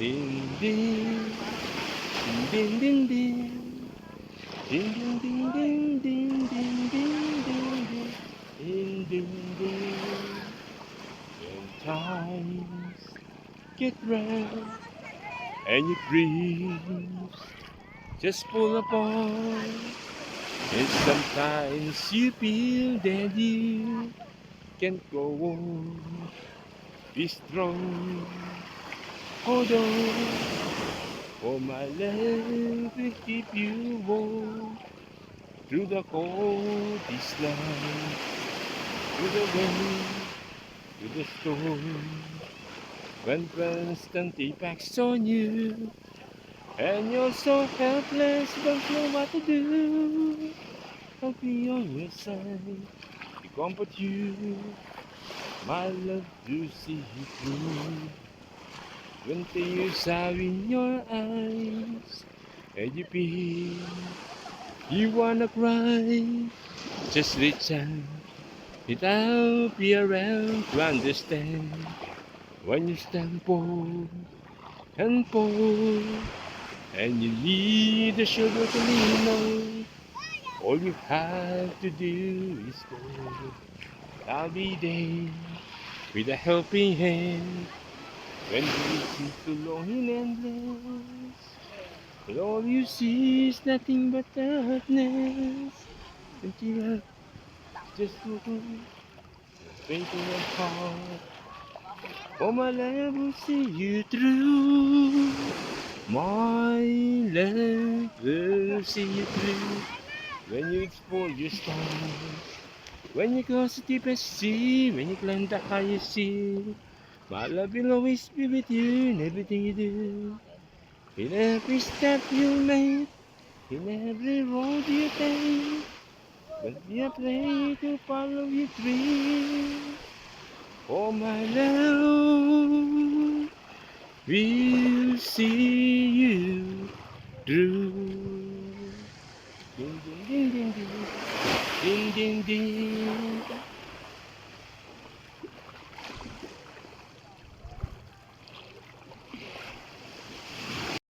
Ding ding, ding ding ding, ding ding ding ding ding ding ding ding ding, ding ding ding. When times get rough and your dreams just pull apart, and sometimes you feel that you can't go on. Be strong, hold on. For my love will keep you warm through the cold this night, through the wind, through the storm. When constant impacts on you, and you're so helpless, don't know what to do. I'll be on your side to comfort you, my love to see you through. When tears are in your eyes, and you feel you wanna cry, just reach out, and I'll be around to understand. When you stand poor and poor, and you need a shoulder to lean on, all you have to do is go. I'll be there with a helping hand when you seem so lonely and endless. And all you see is nothing but darkness. And you have just looking, fainting and heart. Oh, my love will see you through. My love will see you through. When you explore your stars, when you cross the deepest sea, when you climb the highest sea, my love will always be with you in everything you do. In every step you make, in every road you take, but be afraid to follow your dream. Oh, my love will see you through. Ding ding ding ding ding, ding ding ding.